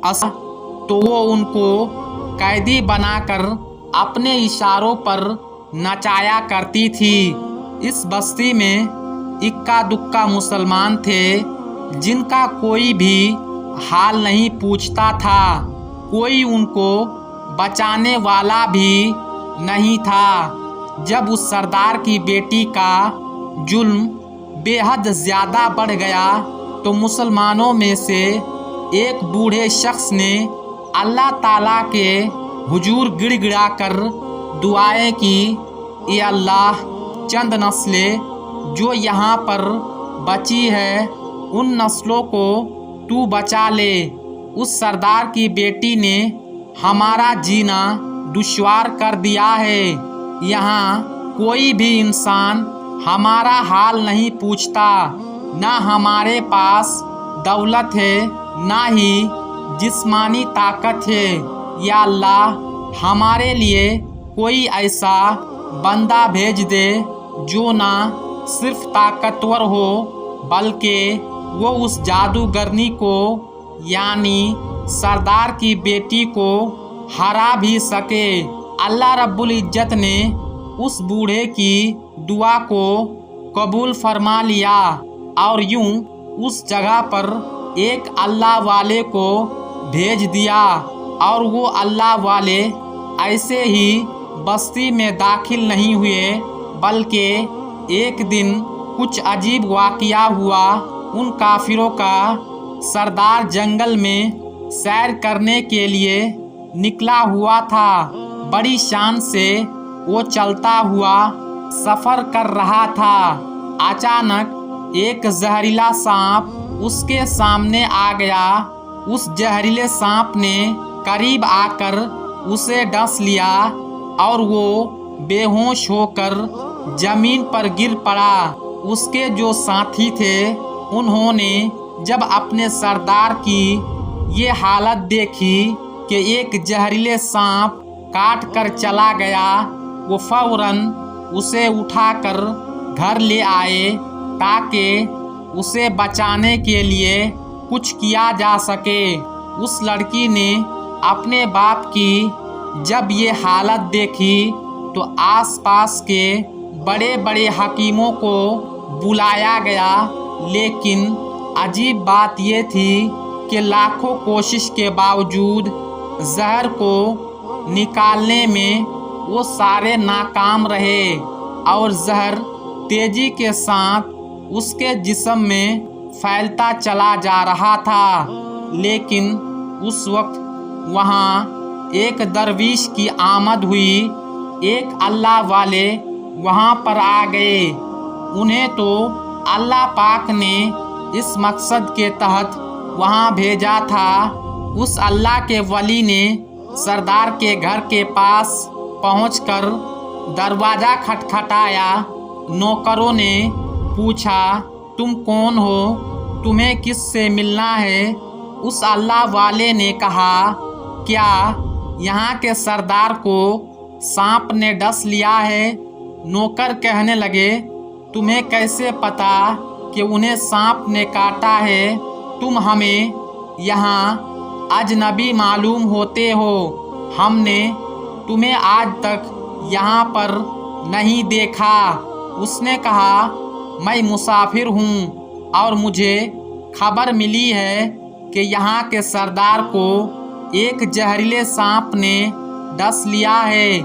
तो वो उनको कैदी बनाकर अपने इशारों पर नचाया करती थी। इस बस्ती में इक्का दुक्का मुसलमान थे जिनका कोई भी हाल नहीं पूछता था। कोई उनको बचाने वाला भी नहीं था। जब उस सरदार की बेटी का जुल्म बेहद ज़्यादा बढ़ गया तो मुसलमानों में से एक बूढ़े शख्स ने अल्लाह ताला के हुजूर गिड़गिड़ा कर दुआएं की, ये अल्लाह, चंद नस्लें जो यहाँ पर बची है उन नस्लों को तू बचा ले। उस सरदार की बेटी ने हमारा जीना दुश्वार कर दिया है। यहाँ कोई भी इंसान हमारा हाल नहीं पूछता। ना हमारे पास दौलत है, ना ही जिस्मानी ताकत है। या अल्लाह, हमारे लिए कोई ऐसा बंदा भेज दे जो ना सिर्फ ताकतवर हो बल्कि वो उस जादूगरनी को यानी सरदार की बेटी को हरा भी सके। अल्लाह रब्बुल इज्जत ने उस बूढ़े की दुआ को कबूल फरमा लिया और यूं उस जगह पर एक अल्लाह वाले को भेज दिया और वो अल्लाह वाले ऐसे ही बस्ती में दाखिल नहीं हुए बल्कि एक दिन कुछ अजीब वाक़या हुआ। उन काफिरों का सरदार जंगल में सैर करने के लिए निकला हुआ था। बड़ी शान से वो चलता हुआ सफ़र कर रहा था। अचानक एक जहरीला सांप उसके सामने आ गया। उस जहरीले सांप ने करीब आकर उसे डस लिया और वो बेहोश होकर जमीन पर गिर पड़ा। उसके जो साथी थे उन्होंने जब अपने सरदार की ये हालत देखी कि एक जहरीले सांप काट कर चला गया, वो फौरन उसे उठाकर घर ले आए ताकि उसे बचाने के लिए कुछ किया जा सके। उस लड़की ने अपने बाप की जब ये हालत देखी तो आसपास के बड़े बड़े हकीमों को बुलाया गया, लेकिन अजीब बात ये थी कि लाखों कोशिश के बावजूद जहर को निकालने में वो सारे नाकाम रहे और जहर तेजी के साथ उसके जिस्म में फैलता चला जा रहा था। लेकिन उस वक्त वहाँ एक दरवीश की आमद हुई। एक अल्लाह वाले वहाँ पर आ गए। उन्हें तो अल्लाह पाक ने इस मकसद के तहत वहाँ भेजा था। उस अल्लाह के वली ने सरदार के घर के पास पहुंचकर दरवाज़ा खटखटाया। नौकरों ने पूछा, तुम कौन हो, तुम्हें किससे मिलना है? उस अल्लाह वाले ने कहा, क्या यहाँ के सरदार को सांप ने डस लिया है? नौकर कहने लगे, तुम्हें कैसे पता कि उन्हें सांप ने काटा है? तुम हमें यहाँ अजनबी मालूम होते हो। हमने तुम्हें आज तक यहाँ पर नहीं देखा। उसने कहा, मैं मुसाफिर हूँ और मुझे खबर मिली है कि यहाँ के सरदार को एक जहरीले सांप ने डस लिया है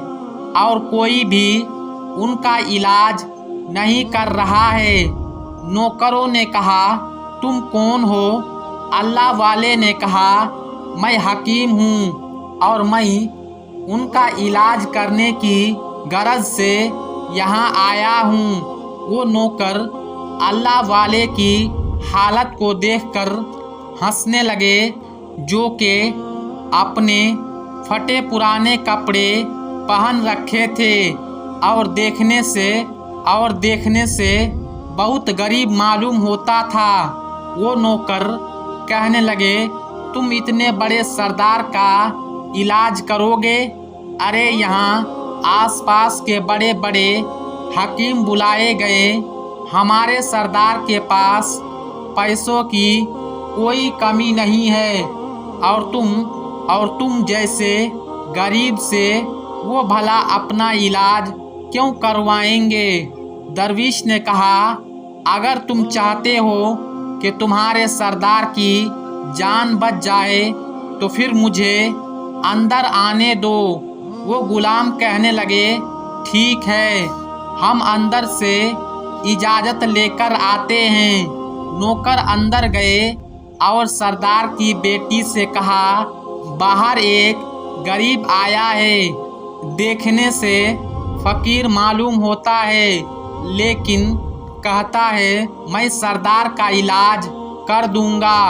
और कोई भी उनका इलाज नहीं कर रहा है। नौकरों ने कहा, तुम कौन हो? अल्लाह वाले ने कहा, मैं हकीम हूँ और मैं उनका इलाज करने की गरज से यहाँ आया हूँ। वो नौकर अल्लाह वाले की हालत को देखकर हंसने लगे, जो कि अपने फटे पुराने कपड़े पहन रखे थे और देखने से बहुत गरीब मालूम होता था। वो नौकर कहने लगे, तुम इतने बड़े सरदार का इलाज करोगे? अरे यहाँ आसपास के बड़े बड़े हकीम बुलाए गए। हमारे सरदार के पास पैसों की कोई कमी नहीं है। اور تم جیسے غریب سے وہ بھلا اپنا علاج کیوں کروائیں گے؟ درویش نے کہا، اگر تم چاہتے ہو کہ تمہارے سردار کی جان بچ جائے تو پھر مجھے اندر آنے دو۔ وہ غلام کہنے لگے، ٹھیک ہے، ہم اندر سے اجازت لے کر آتے ہیں۔ نوکر اندر گئے اور سردار کی بیٹی سے کہا، باہر ایک غریب آیا ہے، دیکھنے سے فقیر معلوم ہوتا ہے، لیکن کہتا ہے میں سردار کا علاج کر دوں گا،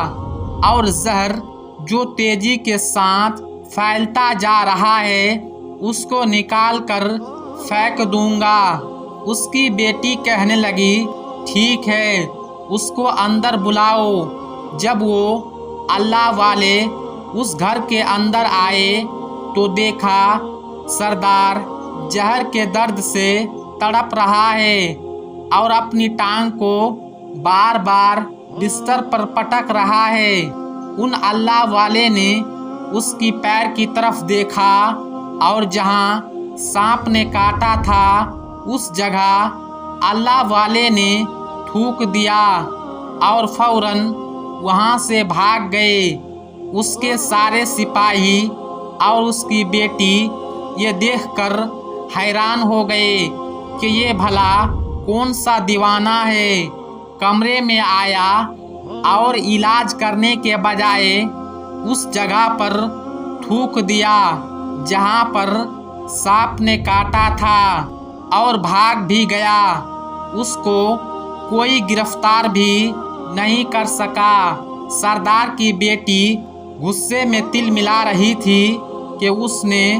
اور زہر جو تیزی کے ساتھ پھیلتا جا رہا ہے اس کو نکال کر پھینک دوں گا۔ اس کی بیٹی کہنے لگی، ٹھیک ہے، اس کو اندر بلاؤ۔ جب وہ اللہ والے اس گھر کے اندر آئے تو دیکھا سردار زہر کے درد سے تڑپ رہا ہے اور اپنی ٹانگ کو بار بار بستر پر پٹک رہا ہے۔ ان اللہ والے نے اس کی پیر کی طرف دیکھا اور جہاں سانپ نے کاٹا تھا اس جگہ اللہ والے نے تھوک دیا اور فوراً وہاں سے بھاگ گئے۔ اس کے سارے سپاہی اور اس کی بیٹی یہ دیکھ کر حیران ہو گئے کہ یہ بھلا کون سا دیوانہ ہے، کمرے میں آیا اور علاج کرنے کے بجائے اس جگہ پر تھوک دیا جہاں پر سانپ نے کاٹا تھا اور بھاگ بھی گیا۔ اس کو کوئی گرفتار بھی نہیں کر سکا۔ سردار کی بیٹی غصے میں تل ملا رہی تھی کہ اس نے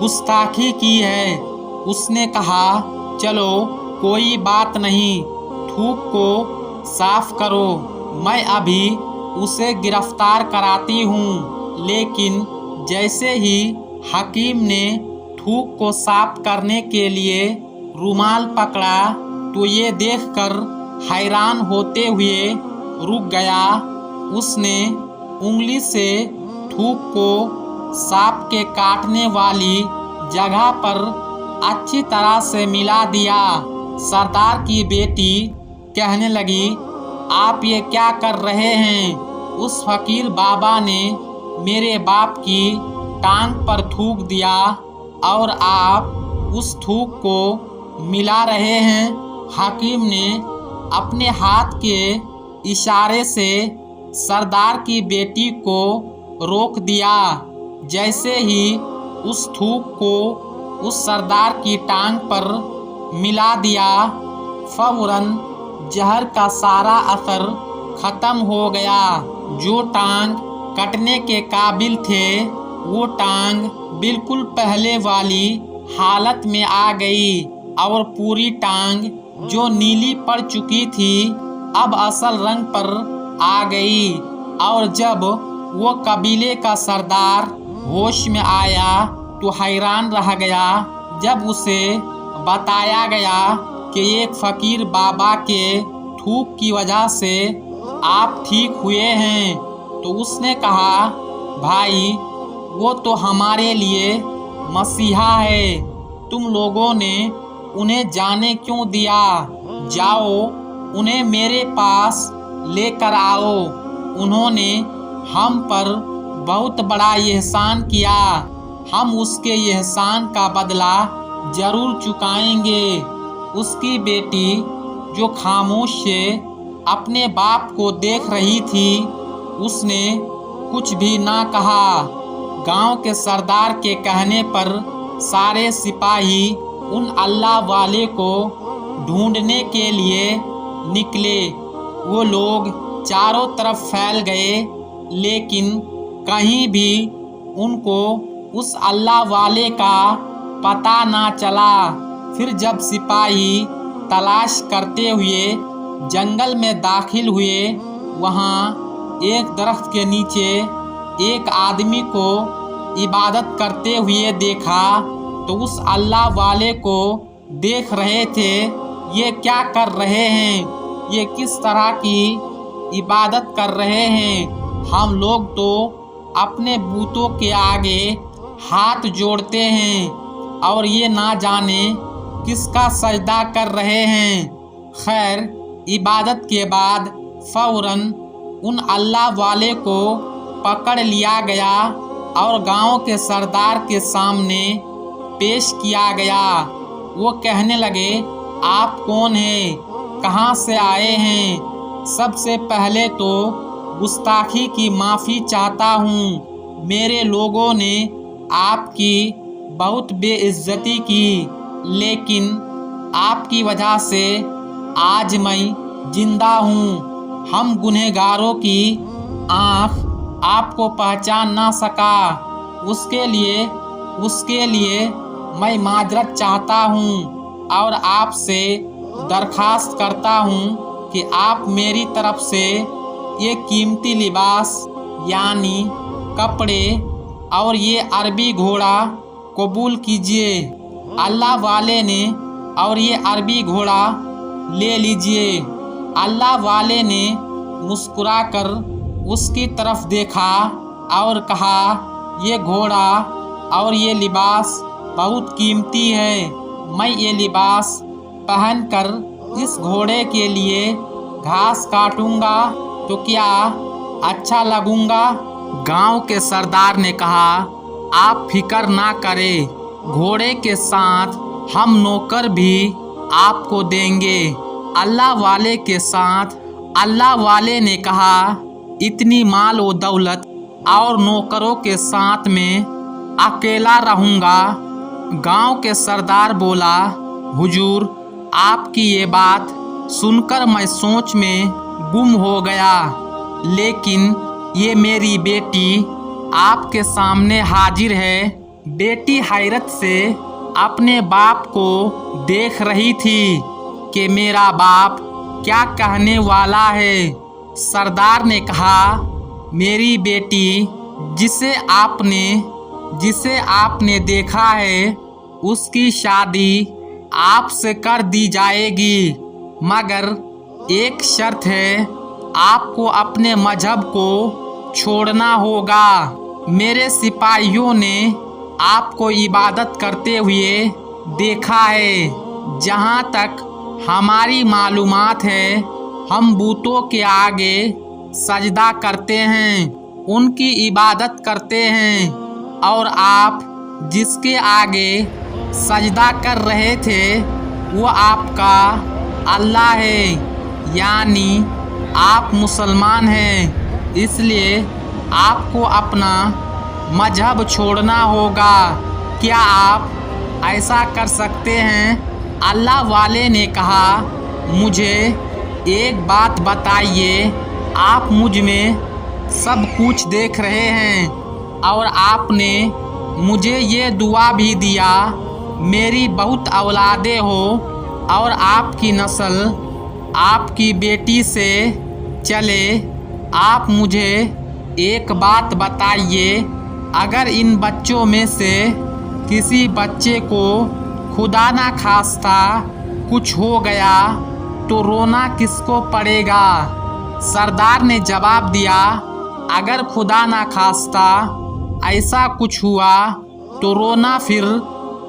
گستاخی کی ہے۔ اس نے کہا، چلو کوئی بات نہیں، تھوک کو صاف کرو، میں ابھی اسے گرفتار کراتی ہوں۔ لیکن جیسے ہی حکیم نے تھوک کو صاف کرنے کے لیے رومال پکڑا تو یہ دیکھ کر حیران ہوتے ہوئے رک گیا۔ اس نے انگلی سے تھوک کو سانپ کے کاٹنے والی جگہ پر اچھی طرح سے ملا دیا۔ سردار کی بیٹی کہنے لگی، آپ یہ کیا کر رہے ہیں؟ اس فقیر بابا نے میرے باپ کی ٹانگ پر تھوک دیا اور آپ اس تھوک کو ملا رہے ہیں۔ حکیم نے اپنے ہاتھ کے اشارے سے سردار کی بیٹی کو روک دیا۔ جیسے ہی اس تھوک کو اس سردار کی ٹانگ پر ملا دیا، فوراً زہر کا سارا اثر ختم ہو گیا۔ جو ٹانگ کٹنے کے قابل تھے وہ ٹانگ بالکل پہلے والی حالت میں آ گئی اور پوری ٹانگ جو نیلی پڑ چکی تھی اب اصل رنگ پر آ گئی۔ اور جب وہ قبیلے کا سردار ہوش میں آیا تو حیران رہ گیا جب اسے بتایا گیا کہ ایک فقیر بابا کے تھوک کی وجہ سے آپ ٹھیک ہوئے ہیں۔ تو اس نے کہا، بھائی وہ تو ہمارے لیے مسیحا ہے، تم لوگوں نے انہیں جانے کیوں دیا؟ جاؤ انہیں میرے پاس لے کر آؤ، انہوں نے ہم پر بہت بڑا احسان کیا، ہم اس کے احسان کا بدلہ ضرور چکائیں گے۔ اس کی بیٹی جو خاموش سے اپنے باپ کو دیکھ رہی تھی اس نے کچھ بھی نہ کہا۔ گاؤں کے سردار کے کہنے پر سارے سپاہی ان اللہ والے کو ڈھونڈنے کے لیے نکلے۔ وہ لوگ چاروں طرف پھیل گئے لیکن کہیں بھی ان کو اس اللہ والے کا پتہ نہ چلا۔ پھر جب سپاہی تلاش کرتے ہوئے جنگل میں داخل ہوئے، وہاں ایک درخت کے نیچے ایک آدمی کو عبادت کرتے ہوئے دیکھا تو اس اللہ والے کو دیکھ رہے تھے یہ کیا کر رہے ہیں، یہ کس طرح کی عبادت کر رہے ہیں، ہم لوگ تو अपने बूतों के आगे हाथ जोड़ते हैं और ये ना जाने किसका सजदा कर रहे हैं। खैर, इबादत के बाद फौरन उन अल्लाह वाले को पकड़ लिया गया और गांव के सरदार के सामने पेश किया गया। वो कहने लगे, आप कौन हैं, कहाँ से आए हैं? सबसे पहले तो गुस्ताखी की माफ़ी चाहता हूँ। मेरे लोगों ने आपकी बहुत बेइज्जती की, लेकिन आपकी वजह से आज मैं जिंदा हूँ। हम गुनहगारों की आँख आपको पहचान ना सका, उसके लिए मैं माजरत चाहता हूँ और आपसे दरखास्त करता हूँ कि आप मेरी तरफ से ये कीमती लिबास यानी कपड़े और ये अरबी घोड़ा कबूल कीजिए। अल्लाह वाले ने और ये अरबी घोड़ा ले लीजिए। अल्लाह वाले ने मुस्कुराकर उसकी तरफ देखा और कहा, ये घोड़ा और ये लिबास बहुत कीमती है। मैं ये लिबास पहनकर इस घोड़े के लिए घास काटूंगा तो क्या अच्छा लगूंगा? गांव के सरदार ने कहा, आप फिक्र ना करें, घोड़े के साथ हम नौकर भी आपको देंगे। अल्लाह वाले के साथ अल्लाह वाले ने कहा, इतनी माल व दौलत और नौकरों के साथ में अकेला रहूंगा। गांव के सरदार बोला, हुजूर, आपकी ये बात सुनकर मैं सोच में गुम हो गया, लेकिन ये मेरी बेटी आपके सामने हाजिर है। बेटी हैरत से अपने बाप को देख रही थी कि मेरा बाप क्या कहने वाला है। सरदार ने कहा, मेरी बेटी जिसे आपने देखा है उसकी शादी आपसे कर दी जाएगी, मगर एक शर्त है, आपको अपने मजहब को छोड़ना होगा। मेरे सिपाहियों ने आपको इबादत करते हुए देखा है। जहाँ तक हमारी मालूमात है, हम बूतों के आगे सजदा करते हैं, उनकी इबादत करते हैं, और आप जिसके आगे सजदा कर रहे थे वो आपका अल्लाह है, यानी आप मुसलमान हैं। इसलिए आपको अपना मजहब छोड़ना होगा। क्या आप ऐसा कर सकते हैं? अल्लाह वाले ने कहा, मुझे एक बात बताइए, आप मुझ में सब कुछ देख रहे हैं और आपने मुझे ये दुआ भी दिया, मेरी बहुत औलादे हो और आपकी नस्ल आपकी बेटी से चले। आप मुझे एक बात बताइए, अगर इन बच्चों में से किसी बच्चे को खुदा ना खास्ता कुछ हो गया तो रोना किसको पड़ेगा? सरदार ने जवाब दिया, अगर खुदा ना खास्ता ऐसा कुछ हुआ तो रोना फिर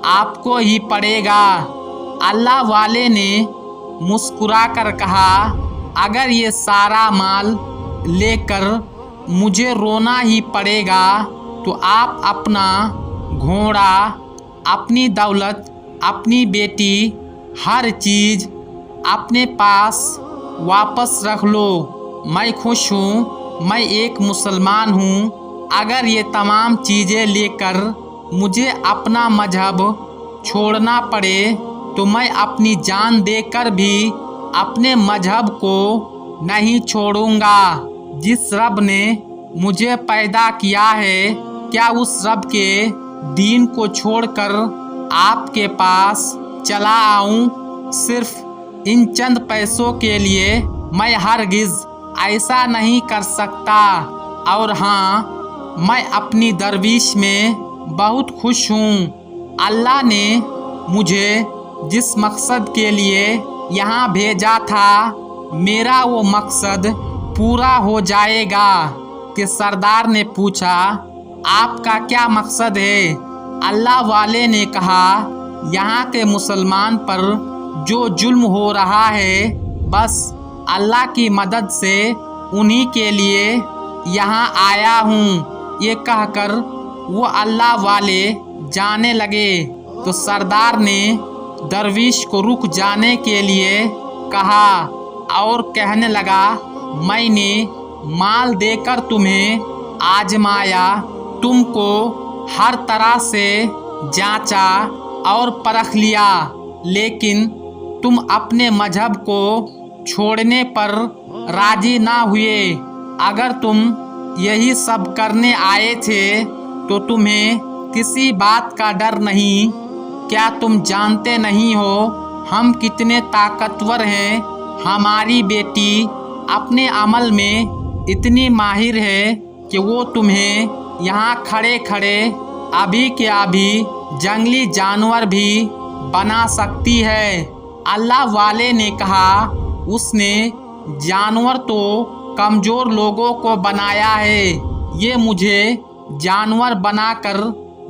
आपको ही पड़ेगा। अल्लाह वाले ने मुस्कुराकर कहा, अगर ये सारा माल लेकर मुझे रोना ही पड़ेगा तो आप अपना घोड़ा, अपनी दौलत, अपनी बेटी, हर चीज़ अपने पास वापस रख लो। मैं खुश हूँ, मैं एक मुसलमान हूँ। अगर ये तमाम चीज़ें लेकर मुझे अपना मजहब छोड़ना पड़े तो मैं अपनी जान देकर भी अपने मजहब को नहीं छोड़ूंगा। जिस रब ने मुझे पैदा किया है, क्या उस रब के दीन को छोड़कर आपके पास चला आऊं? सिर्फ इन चंद पैसों के लिए मैं हरगिज़ ऐसा नहीं कर सकता। और हाँ, मैं अपनी दरविश में बहुत खुश हूँ। अल्लाह ने मुझे जिस मकसद के लिए यहाँ भेजा था, मेरा वो मकसद पूरा हो जाएगा। कि सरदार ने पूछा, आपका क्या मकसद है? अल्लाह वाले ने कहा, यहाँ के मुसलमान पर जो जुल्म हो रहा है, बस अल्लाह की मदद से उन्हीं के लिए यहाँ आया हूँ। ये कहकर वो अल्लाह वाले जाने लगे तो सरदार ने दरविश को रुक जाने के लिए कहा और कहने लगा, मैंने माल देकर तुम्हें आजमाया, तुमको हर तरह से जांचा और परख लिया, लेकिन तुम अपने मजहब को छोड़ने पर राजी ना हुए। अगर तुम यही सब करने आए थे तो तुम्हें किसी बात का डर नहीं। क्या तुम जानते नहीं हो हम कितने ताकतवर हैं? हमारी बेटी अपने अमल में इतनी माहिर है कि वो तुम्हें यहाँ खड़े खड़े अभी के अभी जंगली जानवर भी बना सकती है। अल्लाह वाले ने कहा, उसने जानवर तो कमज़ोर लोगों को बनाया है, ये मुझे जानवर बनाकर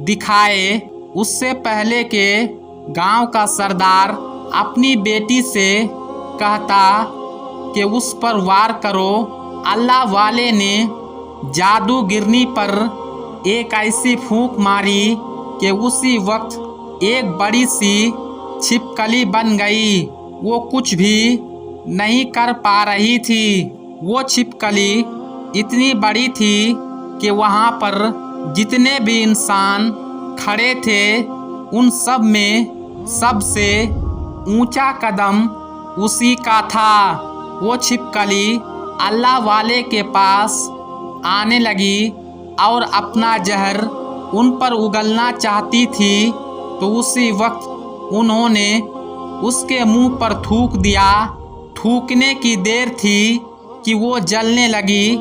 दिखाए। उससे पहले के गांव का सरदार अपनी बेटी से कहता कि उस पर वार करो। अल्लाह वाले ने जादूगिरनी पर एक ऐसी फूंक मारी कि उसी वक्त एक बड़ी सी छिपकली बन गई। वो कुछ भी नहीं कर पा रही थी। वो छिपकली इतनी बड़ी थी कि वहाँ पर जितने भी इंसान खड़े थे उन सब में सबसे ऊंचा कदम उसी का था। वो छिपकली अल्लाह वाले के पास आने लगी और अपना जहर उन पर उगलना चाहती थी तो उसी वक्त उन्होंने उसके मुंह पर थूक दिया। थूकने की देर थी कि वो जलने लगी।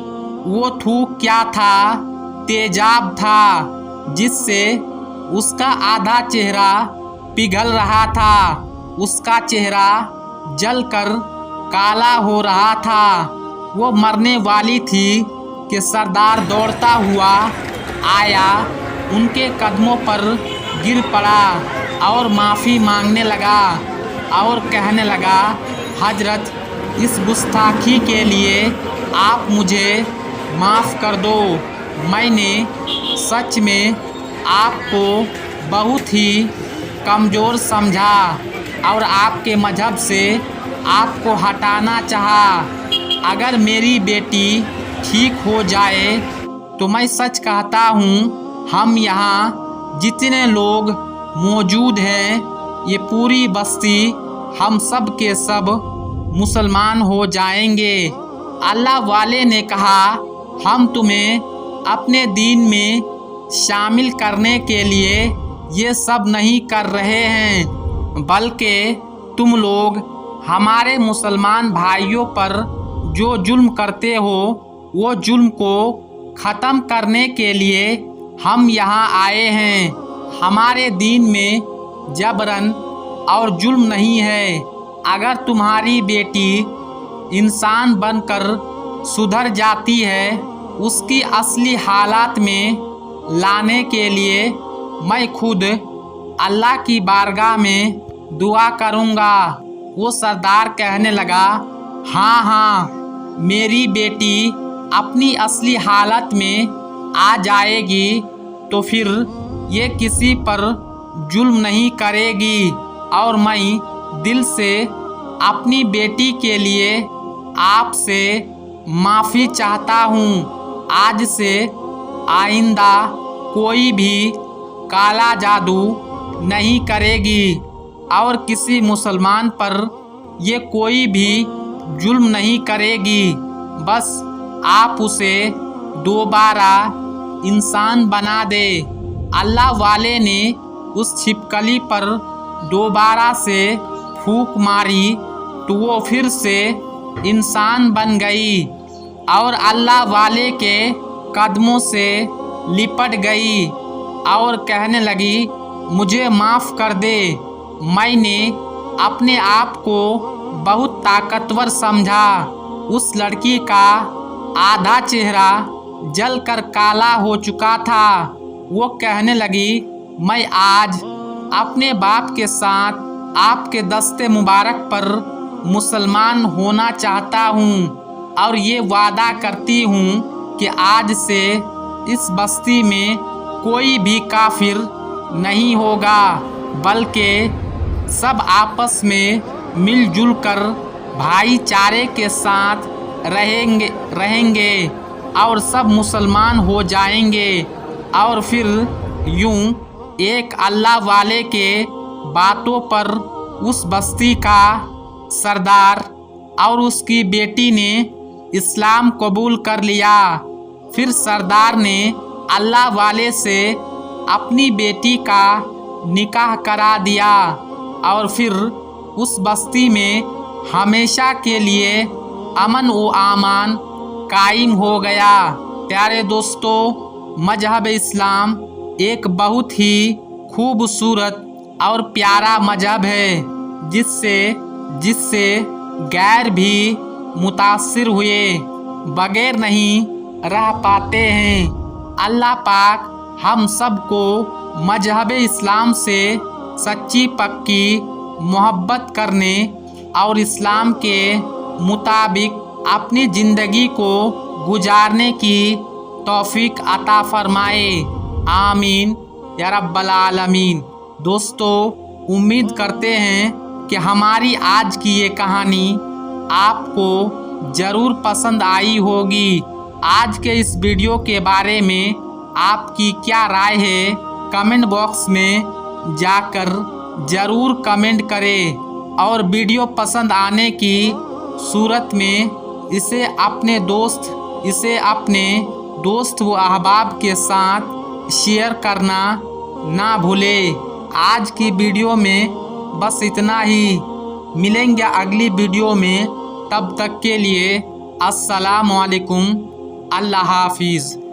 वो थूक क्या था? तेजाब था, जिससे उसका आधा चेहरा पिघल रहा था। उसका चेहरा जलकर काला हो रहा था। वो मरने वाली थी कि सरदार दौड़ता हुआ आया, उनके कदमों पर गिर पड़ा और माफ़ी मांगने लगा और कहने लगा, हजरत, इस गुस्ताखी के लिए आप मुझे माफ़ कर दो। मैंने सच में आपको बहुत ही कमज़ोर समझा और आपके मजहब से आपको हटाना चाहा। अगर मेरी बेटी ठीक हो जाए तो मैं सच कहता हूँ, हम यहाँ जितने लोग मौजूद हैं, ये पूरी बस्ती हम सब के सब मुसलमान हो जाएंगे। अल्लाह वाले ने कहा, हम तुम्हें अपने दीन में शामिल करने के लिए ये सब नहीं कर रहे हैं, बल्कि तुम लोग हमारे मुसलमान भाइयों पर जो जुल्म करते हो वो जुल्म को ख़त्म करने के लिए हम यहाँ आए हैं। हमारे दीन में जबरन और जुल्म नहीं है। अगर तुम्हारी बेटी इंसान बनकर सुधर जाती है, उसकी असली हालात में लाने के लिए मैं खुद अल्लाह की बारगाह में दुआ करूँगा। वो सरदार कहने लगा, हाँ हाँ, मेरी बेटी अपनी असली हालत में आ जाएगी तो फिर ये किसी पर जुल्म नहीं करेगी और मैं दिल से अपनी बेटी के लिए आपसे माफ़ी चाहता हूँ। आज से आइंदा कोई भी काला जादू नहीं करेगी और किसी मुसलमान पर ये कोई भी जुल्म नहीं करेगी। बस आप उसे दोबारा इंसान बना दे। अल्लाह वाले ने उस छिपकली पर दोबारा से फूंक मारी तो वो फिर से इंसान बन गई और अल्लाह वाले के कदमों से लिपट गई और कहने लगी, मुझे माफ़ कर दे, मैंने अपने आप को बहुत ताकतवर समझा। उस लड़की का आधा चेहरा जल कर काला हो चुका था। वो कहने लगी, मैं आज अपने बाप के साथ आपके दस्ते मुबारक पर मुसलमान होना चाहता हूँ और ये वादा करती हूँ कि आज से इस बस्ती में कोई भी काफिर नहीं होगा, बल्कि सब आपस में मिलजुल कर भाईचारे के साथ रहेंगे और सब मुसलमान हो जाएंगे। और फिर यूं एक अल्लाह वाले के बातों पर उस बस्ती का सरदार और उसकी बेटी ने इस्लाम कबूल कर लिया। फिर सरदार ने अल्लाह वाले से अपनी बेटी का निकाह करा दिया और फिर उस बस्ती में हमेशा के लिए अमन व आमान कायम हो गया। प्यारे दोस्तों, मजहब इस्लाम एक बहुत ही खूबसूरत और प्यारा मजहब है जिससे गैर भी मुतासिर हुए बगैर नहीं रह पाते हैं। अल्लाह पाक हम सबको मजहब इस्लाम से सच्ची पक्की मोहब्बत करने और इस्लाम के मुताबिक अपनी ज़िंदगी को गुजारने की तौफीक अता फरमाए। आमीन या रब्बल आलमीन। दोस्तों, उम्मीद करते हैं कि हमारी आज की ये कहानी आपको ज़रूर पसंद आई होगी। आज के इस वीडियो के बारे में आपकी क्या राय है, कमेंट बॉक्स में जाकर ज़रूर कमेंट करें और वीडियो पसंद आने की सूरत में इसे अपने दोस्त व अहबाब के साथ शेयर करना ना भूलें। आज की वीडियो में बस इतना ही। मिलेंगे अगली वीडियो में, तब तक के लिए अस्सलाम वालेकुम, अल्लाह हाफिज़।